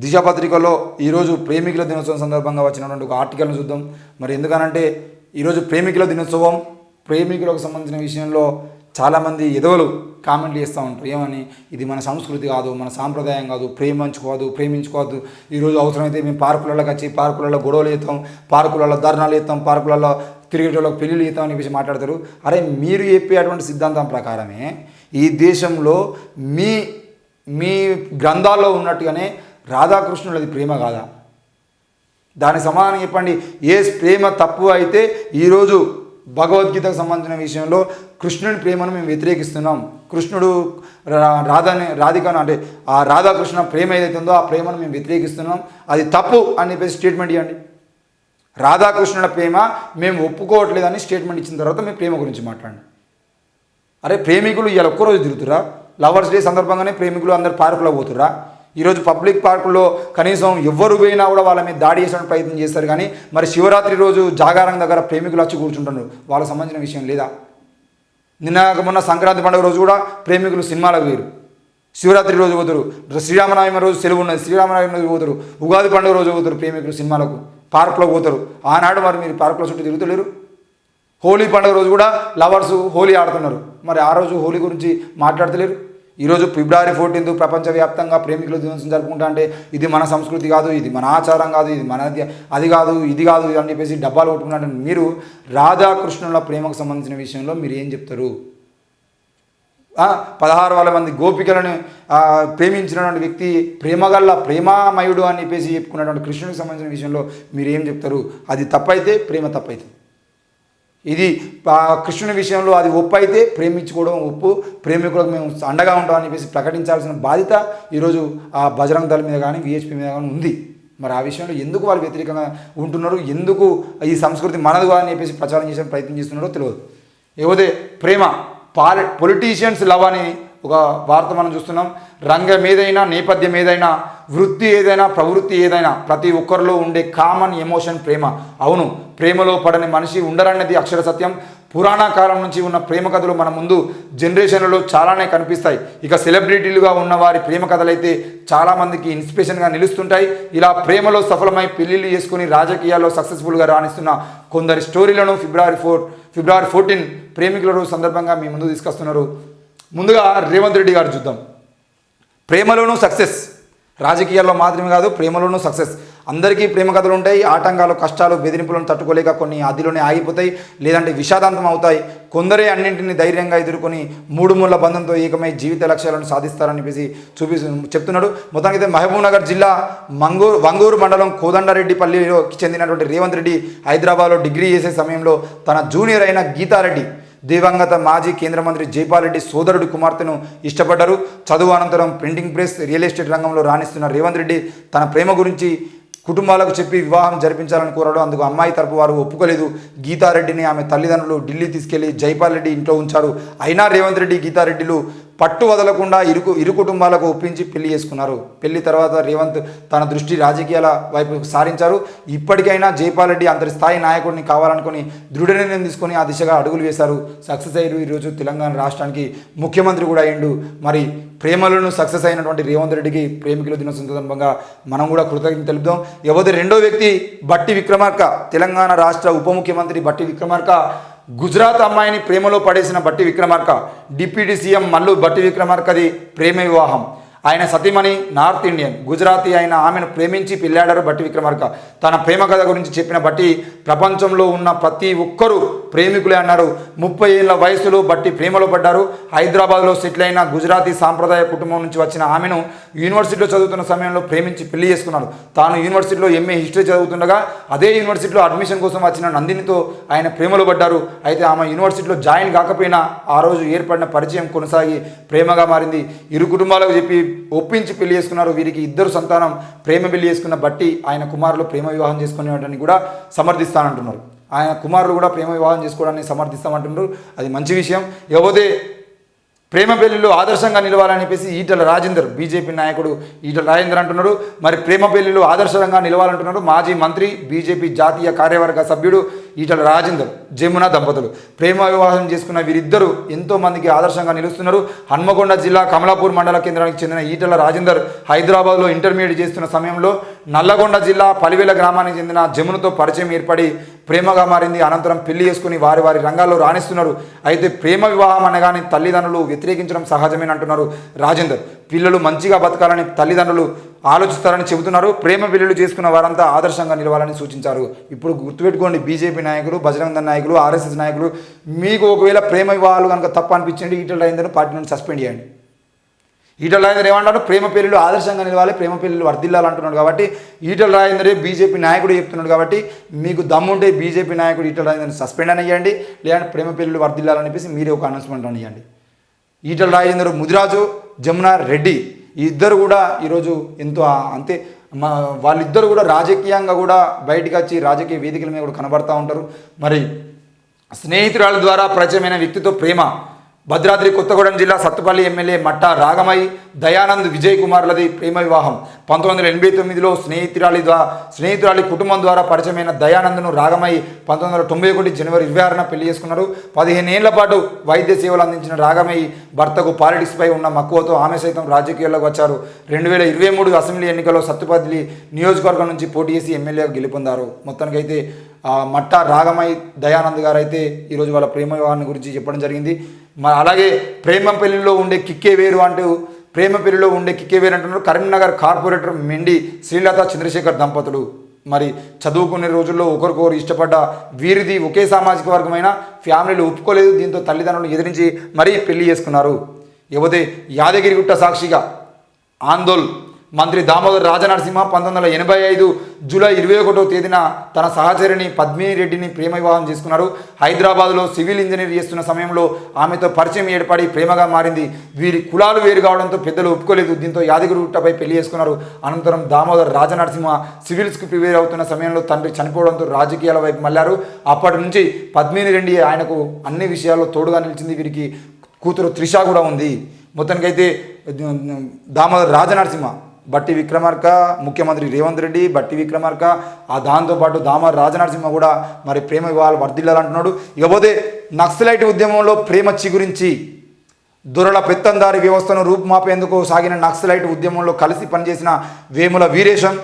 దిశ పత్రికలో ఈరోజు ప్రేమికుల దినోత్సవం సందర్భంగా వచ్చినటువంటి ఒక ఆర్టికల్ను చూద్దాం. మరి ఎందుకనంటే ఈరోజు ప్రేమికుల దినోత్సవం, ప్రేమికులకు సంబంధించిన విషయంలో చాలామంది ఎదవలు కామెంట్లు చేస్తూ ఉంటారు. ఏమని, ఇది మన సంస్కృతి కాదు, మన సాంప్రదాయం కాదు, ప్రేమించుకోవద్దు. ఈరోజు అవసరమైతే మేము పార్కులలోకి వచ్చి పార్కులలో గొడవలు చేస్తాం, పార్కులలో ధర్నాలు చేస్తాం, పార్కులలో తిరిగేటోళ్ళకి పెళ్ళిళ్ళు చేస్తాం అని చెప్పేసి మాట్లాడతారు. అరే, మీరు చెప్పేటువంటి సిద్ధాంతం ప్రకారమే ఈ దేశంలో మీ గ్రంథాల్లో ఉన్నట్టుగానే రాధాకృష్ణులది ప్రేమ కాదా? దానికి సమాధానం చెప్పండి. ఏ ప్రేమ తప్పు అయితే ఈరోజు భగవద్గీతకు సంబంధించిన విషయంలో కృష్ణుని ప్రేమను మేము వ్యతిరేకిస్తున్నాం. కృష్ణుడు రాధికను అంటే ఆ రాధాకృష్ణ ప్రేమ ఏదైతే ఉందో ఆ ప్రేమను మేము వ్యతిరేకిస్తున్నాం, అది తప్పు అని చెప్పేసి స్టేట్మెంట్ ఇవ్వండి. రాధాకృష్ణుల ప్రేమ మేము ఒప్పుకోవట్లేదని స్టేట్మెంట్ ఇచ్చిన తర్వాత మేము ప్రేమ గురించి మాట్లాడండి. అరే, ప్రేమికులు ఇవాళ ఒక్కరోజు తిరుగుతురా? లవర్స్ డే సందర్భంగానే ప్రేమికులు అందరు పార్కులో పోతురా? ఈరోజు పబ్లిక్ పార్కుల్లో కనీసం ఎవ్వరు పోయినా కూడా వాళ్ళ మీద దాడి చేసడానికి ప్రయత్నం చేస్తారు. కానీ మరి శివరాత్రి రోజు జాగారం దగ్గర ప్రేమికులు వచ్చి కూర్చుంటున్నారు. వాళ్ళకి సంబంధించిన విషయం లేదా? మొన్న సంక్రాంతి పండుగ రోజు కూడా ప్రేమికులు సినిమాలకు వేరు, శివరాత్రి రోజు పోతారు, శ్రీరామనవమి రోజు సెలవు ఉన్నది, శ్రీరామనవమి రోజు పోతారు, ఉగాది పండుగ రోజు పోతారు ప్రేమికులు సినిమాలకు, పార్కులో పోతారు. ఆనాడు మరి మీరు పార్కుల చుట్టూ తిరుగుతలేరు. హోలీ పండుగ రోజు కూడా లవర్స్ హోలీ ఆడుతున్నారు, మరి ఆ రోజు హోలీ గురించి మాట్లాడతలేరు. ఈరోజు ఫిబ్రవరి 14 ప్రపంచవ్యాప్తంగా ప్రేమికుల దినోత్సవం జరుపుకుంటా అంటే ఇది మన సంస్కృతి కాదు, ఇది మన ఆచారం కాదు, ఇది మనది అది కాదు, ఇది కాదు అని చెప్పేసి డబ్బాలు కొట్టుకున్నట్టు మీరు రాధాకృష్ణుల ప్రేమకు సంబంధించిన విషయంలో మీరు ఏం చెప్తారు? 16,000 మంది గోపికలను ప్రేమించినటువంటి వ్యక్తి ప్రేమగల్ల ప్రేమామయుడు అని చెప్పేసి చెప్పుకున్నటువంటి కృష్ణునికి సంబంధించిన విషయంలో మీరు ఏం చెప్తారు? అది తప్పైతే ప్రేమ తప్పైతే, ఇది కృష్ణుని విషయంలో అది ఒప్పు అయితే ప్రేమించుకోవడం ఒప్పు, ప్రేమికులకు మేము అండగా ఉంటామని చెప్పేసి ప్రకటించాల్సిన బాధ్యత ఈరోజు ఆ బజరంగ్ దళ మీద కానీ విహెచ్పి మీద కానీ ఉంది. మరి ఆ విషయంలో ఎందుకు వాళ్ళు వ్యతిరేకంగా ఉంటున్నారు, ఎందుకు ఈ సంస్కృతి మనదు అని చెప్పేసి ప్రచారం చేసే ప్రయత్నం చేస్తున్నారో తెలియదు. ఏవోదే ప్రేమ పొలిటీషియన్స్ లవ్ అని ఒక వార్త మనం చూస్తున్నాం. రంగం ఏదైనా, నేపథ్యం ఏదైనా, వృత్తి ఏదైనా, ప్రవృత్తి ఏదైనా ప్రతి ఒక్కరిలో ఉండే కామన్ ఎమోషన్ ప్రేమ. అవును, ప్రేమలో పడని మనిషి ఉండరన్నది అక్షర సత్యం. పురాణ కాలం నుంచి ఉన్న ప్రేమ కథలు మన ముందు జనరేషన్లలో చాలానే కనిపిస్తాయి. ఇక సెలబ్రిటీలుగా ఉన్న వారి ప్రేమ కథలైతే చాలామందికి ఇన్స్పిరేషన్గా నిలుస్తుంటాయి. ఇలా ప్రేమలో సఫలమై పెళ్లిళ్ళు చేసుకుని రాజకీయాల్లో సక్సెస్ఫుల్గా రాణిస్తున్న కొందరి స్టోరీలను ఫిబ్రవరి 14 ప్రేమికుల రోజు సందర్భంగా మీ ముందు తీసుకొస్తున్నారు. ముందుగా రేవంత్ రెడ్డి గారు చూద్దాం. ప్రేమలోనూ సక్సెస్, రాజకీయాల్లో మాత్రమే కాదు ప్రేమలోనూ సక్సెస్. అందరికీ ప్రేమ కథలు ఉంటాయి. ఆటంకాలు, కష్టాలు, బెదిరింపులను తట్టుకోలేక కొన్ని అదిలోనే ఆగిపోతాయి, లేదంటే విషాదాంతం అవుతాయి. కొందరే అన్నింటినీ ధైర్యంగా ఎదుర్కొని 3 ముళ్ళ బంధంతో ఏకమై జీవిత లక్ష్యాలను సాధిస్తారని చెప్పేసి చెప్తున్నాడు. మొత్తానికి మహబూబ్నగర్ జిల్లా వంగూరు మండలం కోదండరెడ్డిపల్లికి చెందినటువంటి రేవంత్ రెడ్డి హైదరాబాద్లో డిగ్రీ చేసే సమయంలో తన జూనియర్ అయిన గీతారెడ్డి దివంగత మాజీ కేంద్ర మంత్రి జైపాల్ రెడ్డి సోదరుడి కుమార్తెను ఇష్టపడ్డారు. చదువు అనంతరం ప్రింటింగ్ ప్రెస్, రియల్ ఎస్టేట్ రంగంలో రాణిస్తున్న రేవంత్ రెడ్డి తన ప్రేమ గురించి కుటుంబాలకు చెప్పి వివాహం జరిపించాలని కోరాడు. అందుకు అమ్మాయి తరపు వారు ఒప్పుకోలేదు. గీతారెడ్డిని ఆమె తల్లిదండ్రులు ఢిల్లీ తీసుకెళ్లి జైపాల్ రెడ్డి ఇంట్లో ఉంచారు. అయినా రేవంత్ రెడ్డి, గీతారెడ్డిలు పట్టు వదలకుండా ఇరు కుటుంబాలకు ఒప్పించి పెళ్లి చేసుకున్నారు. పెళ్లి తర్వాత రేవంత్ తన దృష్టి రాజకీయాల వైపు సారించారు. ఇప్పటికైనా జైపాల్ రెడ్డి అంతటి స్థాయి నాయకుడిని కావాలనుకుని దృఢ నిర్ణయం తీసుకొని ఆ దిశగా అడుగులు వేశారు. సక్సెస్ అయ్యారు. ఈరోజు తెలంగాణ రాష్ట్రానికి ముఖ్యమంత్రి కూడా అయ్యిండు. మరి ప్రేమలను సక్సెస్ అయినటువంటి రేవంత్ రెడ్డికి ప్రేమికుల దినోత్సవం సందర్భంగా మనం కూడా కృతజ్ఞత తెలుపుదాం. ఎవరి రెండో వ్యక్తి బట్టి విక్రమార్క, తెలంగాణ రాష్ట్ర ఉప ముఖ్యమంత్రి బట్టి విక్రమార్క గుజరాత్ అమ్మాయిని ప్రేమలో పడేసిన బట్టి విక్రమార్క. డిప్యూటీ సీఎం మల్లు బట్టి విక్రమార్కది ప్రేమ వివాహం. ఆయన సతీమణి నార్త్ ఇండియన్ గుజరాతీ అయిన ఆమెను ప్రేమించి పెళ్ళాడారు బట్టి విక్రమార్క. తన ప్రేమ కథ గురించి చెప్పిన బట్టి ప్రపంచంలో ఉన్న ప్రతి ఒక్కరూ ప్రేమికులే అన్నారు. 30 ఏళ్ల వయసులో బట్టి ప్రేమలో పడ్డారు. హైదరాబాద్లో సెటిల్ అయిన గుజరాతీ సాంప్రదాయ కుటుంబం నుంచి వచ్చిన ఆమెను యూనివర్సిటీలో చదువుతున్న సమయంలో ప్రేమించి పెళ్లి చేసుకున్నాడు. తాను యూనివర్సిటీలో ఎంఏ హిస్టరీ చదువుతుండగా అదే యూనివర్సిటీలో అడ్మిషన్ కోసం వచ్చిన నందినితో ఆయన ప్రేమలో పడ్డారు. అయితే ఆమె యూనివర్సిటీలో జాయిన్ కాకపోయినా ఆ రోజు ఏర్పడిన పరిచయం కొనసాగి ప్రేమగా మారింది. ఇరు కుటుంబాలకు చెప్పి ఒప్పించి పెళ్లి చేసుకున్నారు. వీరికి 2 సంతానం. ప్రేమ పెళ్లి చేసుకున్న బట్టి ఆయన కుమారులు ప్రేమ వివాహం చేసుకునేవాటిని కూడా సమర్థిస్తానంటున్నారు. ఆయన కుమారులు కూడా ప్రేమ వివాహం చేసుకోవడాన్ని సమర్థిస్తామంటున్నారు. అది మంచి విషయం. ఇకపోతే ప్రేమ పెళ్లిలో ఆదర్శంగా నిలవాలని చెప్పేసి ఈటల రాజేందర్, బీజేపీ నాయకుడు ఈటల రాజేందర్ అంటున్నారు. మరి ప్రేమ పెళ్లిలో ఆదర్శంగా నిలవాలంటున్నారు మాజీ మంత్రి, బీజేపీ జాతీయ కార్యవర్గ సభ్యుడు ఈటల రాజేందర్ జమున దంపతులు ప్రేమ వివాహం చేసుకున్న వీరిద్దరూ ఎంతో మందికి ఆదర్శంగా నిలుస్తున్నారు. హన్మకొండ జిల్లా కమలాపూర్ మండల కేంద్రానికి చెందిన ఈటల రాజేందర్ హైదరాబాద్లో ఇంటర్మీడియట్ చేస్తున్న సమయంలో నల్లగొండ జిల్లా పలివెల గ్రామానికి చెందిన జమునతో పరిచయం ఏర్పడి ప్రేమగా మారింది. అనంతరం పెళ్లి చేసుకుని వారి వారి రంగాల్లో రాణిస్తున్నారు. అయితే ప్రేమ వివాహం అనగానే తల్లిదండ్రులు వ్యతిరేకించడం సహజమేనంటున్నారు రాజేందర్. పిల్లలు మంచిగా బతకాలని తల్లిదండ్రులు ఆలోచిస్తారని చెబుతున్నారు. ప్రేమ పెళ్లిళ్ళు చేసుకున్న వారంతా ఆదర్శంగా నిలవాలని సూచించారు. ఇప్పుడు గుర్తుపెట్టుకోండి, బీజేపీ నాయకులు, బజరంగ దళ నాయకులు, ఆర్ఎస్ఎస్ నాయకులు, మీకు ఒకవేళ ప్రేమ వివాహాలు కనుక తప్పు అనిపించండి, ఈటల రాజేందర్ను పార్టీ నుండి సస్పెండ్ చేయండి. ఈటల రాజేందర్ ఏమంటారు, ప్రేమ పెళ్లిళ్ళు ఆదర్శంగా నిలవాలి, ప్రేమ పెళ్లిళ్ళు వర్ధిల్లాలంటున్నాడు. కాబట్టి ఈటల రాజేందరే బీజేపీ నాయకుడు చెప్తున్నాడు. కాబట్టి మీకు దమ్ముంటే బీజేపీ నాయకుడు ఈటల రాజేందర్ని సస్పెండ్ అని ఇవ్వండి, లేదంటే ప్రేమ పెళ్లిళ్ళు వర్ధిల్లాలనిపించి మీరే ఒక అనౌన్స్మెంట్ అని ఇవ్వండి. ఈటల రాజేందర్, ముదిరాజు, జమున రెడ్డి ఈ ఇద్దరు కూడా ఈరోజు ఎంతో అంతే వాళ్ళిద్దరు కూడా రాజకీయంగా కూడా బయటకు వచ్చి రాజకీయ వేదికల మీద కూడా కనబడతా ఉంటారు. మరి స్నేహితురాల ద్వారా పరిచయమైన వ్యక్తితో ప్రేమ. భద్రాద్రి కొత్తగూడెం జిల్లా సత్తుపల్లి ఎమ్మెల్యే మట్టా రాగమయ్య దయానంద్ విజయ్ కుమార్లది ప్రేమ వివాహం. 1989లో స్నేహితురాలి కుటుంబం ద్వారా పరిచయమైన దయానంద్ను రాగమయ్య 1991 జనవరి 26న పెళ్లి చేసుకున్నారు. 15 ఏళ్ల పాటు వైద్య సేవలు అందించిన రాగమయ్య భర్తకు పాలిటిక్స్పై ఉన్న మక్కువతో ఆమె సైతం రాజకీయాల్లోకి వచ్చారు. 2023 అసెంబ్లీ ఎన్నికల్లో సత్తుపల్లి నియోజకవర్గం నుంచి పోటీ చేసి ఎమ్మెల్యేగా గెలుపొందారు. మొత్తానికైతే మట్టా రాగమయ్య దయానంద్ గారు అయితే ఈరోజు వాళ్ళ ప్రేమ వివాహాన్ని గురించి చెప్పడం జరిగింది. మరి అలాగే ప్రేమ పెళ్లిలో ఉండే కిక్కే వేరు అంటూ ప్రేమ పెళ్లిలో ఉండే కిక్కే వేరు అంటున్నారు కరీంనగర్ కార్పొరేటర్ మెండి శ్రీలత చంద్రశేఖర్ దంపతులు. మరి చదువుకునే రోజుల్లో ఒకరికొకరు ఇష్టపడ్డ వీరిది ఒకే సామాజిక వర్గమైన ఫ్యామిలీలు ఒప్పుకోలేదు. దీంతో తల్లిదండ్రులు ఎదిరించి మరీ పెళ్లి చేసుకున్నారు. ఇకపోతే యాదగిరిగుట్ట సాక్షిగా ఆందోళన్ మంత్రి దామోదర్ రాజనరసింహ 1985 జూలై 21వ తేదీన తన సహచరిని పద్మినిరెడ్డిని ప్రేమ వివాహం చేసుకున్నారు. హైదరాబాద్లో సివిల్ ఇంజనీర్ చేస్తున్న సమయంలో ఆమెతో పరిచయం ఏర్పడి ప్రేమగా మారింది. వీరి కులాలు వేరు కావడంతో పెద్దలు ఒప్పుకోలేదు. దీంతో యాదగిరిగుట్టపై పెళ్లి చేసుకున్నారు. అనంతరం దామోదర్ రాజనరసింహ సివిల్స్కి ప్రిపేర్ అవుతున్న సమయంలో తండ్రి చనిపోవడంతో రాజకీయాల వైపు మళ్లారు. అప్పటి నుంచి పద్మినిరెడ్డి ఆయనకు అన్ని విషయాల్లో తోడుగా నిలిచింది. వీరికి కూతురు త్రిష కూడా ఉంది. మొత్తానికైతే దామోదర్ రాజనరసింహ, బట్టి విక్రమార్క, ముఖ్యమంత్రి రేవంత్ రెడ్డి, బట్టి విక్రమార్క, దాంతోపాటు దామోదర్ రాజనరసింహ కూడా మరి ప్రేమ వివాహాలు వర్ధిల్లాలంటున్నాడు. ఇకపోతే నక్సలైట్ ఉద్యమంలో ప్రేమ చిగురించి దొరల పెత్తందారి వ్యవస్థను రూపుమాపేందుకు సాగిన నక్సలైట్ ఉద్యమంలో కలిసి పనిచేసిన వేముల వీరేశం,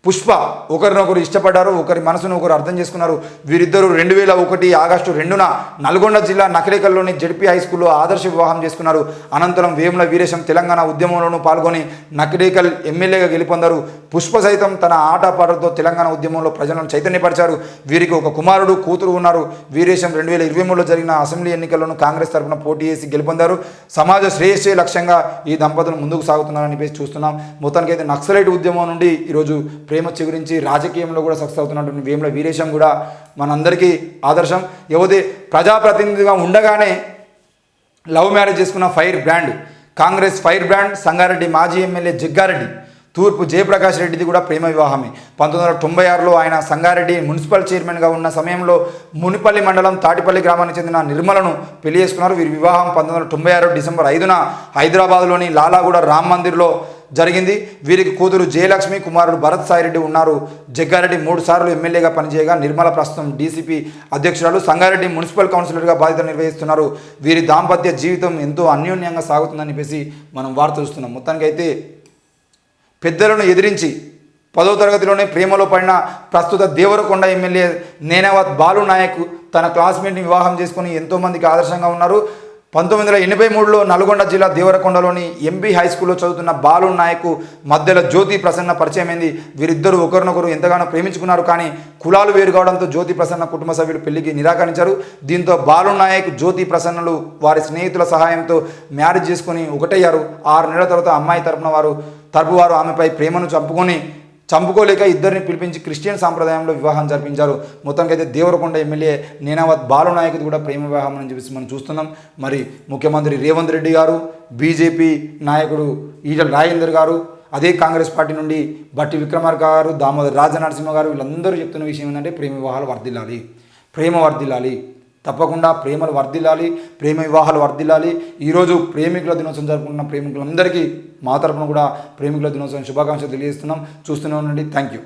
పుష్ప ఒకరినొకరు ఇష్టపడ్డారు. ఒకరి మనసును ఒకరు అర్థం చేసుకున్నారు. వీరిద్దరూ 2001 ఆగస్టు 2న నల్గొండ జిల్లా నకరేకల్లోని జెడ్పీ హై స్కూల్లో ఆదర్శ వివాహం చేసుకున్నారు. అనంతరం వేముల వీరేశం తెలంగాణ ఉద్యమంలోనూ పాల్గొని నకరేకల్ ఎమ్మెల్యేగా గెలుపొందారు. పుష్ప సైతం తన ఆటపాటలతో తెలంగాణ ఉద్యమంలో ప్రజలను చైతన్యపరిచారు. వీరికి ఒక కుమారుడు, కూతురు ఉన్నారు. వీరేశం 2023లో జరిగిన అసెంబ్లీ ఎన్నికల్లోనూ కాంగ్రెస్ తరఫున పోటీ చేసి గెలుపొందారు. సమాజ శ్రేయస్సే లక్ష్యంగా ఈ దంపతులు ముందుకు సాగుతున్నారని చూస్తున్నాం. మొత్తానికైతే నక్సలైట్ ఉద్యమం నుండి ఈరోజు ప్రేమ గురించి రాజకీయంలో కూడా సక్సెస్ అవుతున్నటువంటి వేముల వీరేశం కూడా మనందరికీ ఆదర్శం. యువతే ప్రజాప్రతినిధిగా ఉండగానే లవ్ మ్యారేజ్ చేసుకున్న fire brand, Congress fire brand Sangareddy మాజీ ఎమ్మెల్యే జగ్గారెడ్డి తూర్పు జయప్రకాష్ రెడ్డిది కూడా ప్రేమ వివాహమే. 1996లో ఆయన సంగారెడ్డి మున్సిపల్ చైర్మన్గా ఉన్న సమయంలో మునిపల్లి మండలం తాటిపల్లి గ్రామానికి చెందిన నిర్మలను పెళ్లి చేసుకున్నారు. వీరి వివాహం 1996 డిసెంబర్ 5న హైదరాబాద్లోని లాలాగూడ రామ్ మందిర్లో జరిగింది. వీరికి కూతురు జయలక్ష్మి, కుమారుడు భరత్ సాయిరెడ్డి ఉన్నారు. జగ్గారెడ్డి 3 సార్లు ఎమ్మెల్యేగా పనిచేయగా నిర్మల ప్రస్తుతం డీసీపీ అధ్యక్షురాలు, సంగారెడ్డి మున్సిపల్ కౌన్సిలర్గా బాధ్యతలు నిర్వహిస్తున్నారు. వీరి దాంపత్య జీవితం ఎంతో అన్యోన్యంగా సాగుతుందని చెప్పేసి మనం వార్త చూస్తున్నాం. మొత్తానికైతే పెద్దలను ఎదిరించి 10వ తరగతిలోనే ప్రేమలో పడిన ప్రస్తుత దేవరకొండ ఎమ్మెల్యే నేనావత్ బాలు నాయక్ తన క్లాస్మేట్ని వివాహం చేసుకుని ఎంతోమందికి ఆదర్శంగా ఉన్నారు. 1983లో నల్గొండ జిల్లా దేవరకొండలోని ఎంబీ హై స్కూల్లో చదువుతున్న బాలు నాయక్ మధ్యలో జ్యోతి ప్రసన్న పరిచయమైంది. వీరిద్దరూ ఒకరినొకరు ఎంతగానో ప్రేమించుకున్నారు. కానీ కులాలు వేరు కావడంతో జ్యోతి ప్రసన్న కుటుంబ సభ్యులు పెళ్లికి నిరాకరించారు. దీంతో బాలు నాయక్, జ్యోతి ప్రసన్నలు వారి స్నేహితుల సహాయంతో మ్యారేజ్ చేసుకుని ఒకటయ్యారు. 6 నెలల తర్వాత అమ్మాయి తరపు వారు ఆమెపై ప్రేమను చంపుకోలేక ఇద్దరిని పిలిపించి క్రిస్టియన్ సాంప్రదాయంలో వివాహం జరిపించారు. మొత్తానికైతే దేవరకొండ ఎమ్మెల్యే నేనావత్ బాలు నాయకుది కూడా ప్రేమ వివాహం అని చెప్పేసి మనం చూస్తున్నాం. మరి ముఖ్యమంత్రి రేవంత్ రెడ్డి గారు, బీజేపీ నాయకుడు ఈటల రాజేందర్ గారు, అదే కాంగ్రెస్ పార్టీ నుండి బట్టి విక్రమార్క గారు, దామోదర్ రాజనరసింహ గారు వీళ్ళందరూ చెప్తున్న విషయం ఏంటంటే ప్రేమ వివాహాలు వర్ధిల్లాలి, ప్రేమ వర్ధిల్లాలి, తప్పకుండా ప్రేమలు వర్ధిల్లాలి, ప్రేమ వివాహాలు వర్ధిల్లాలి. ఈరోజు ప్రేమికుల దినోత్సవం జరుపుకుంటున్న ప్రేమికులందరికీ మా తరపున కూడా ప్రేమికుల దినోత్సవం శుభాకాంక్షలు తెలియజేస్తున్నాం. చూస్తూనే ఉండండి. Thank you.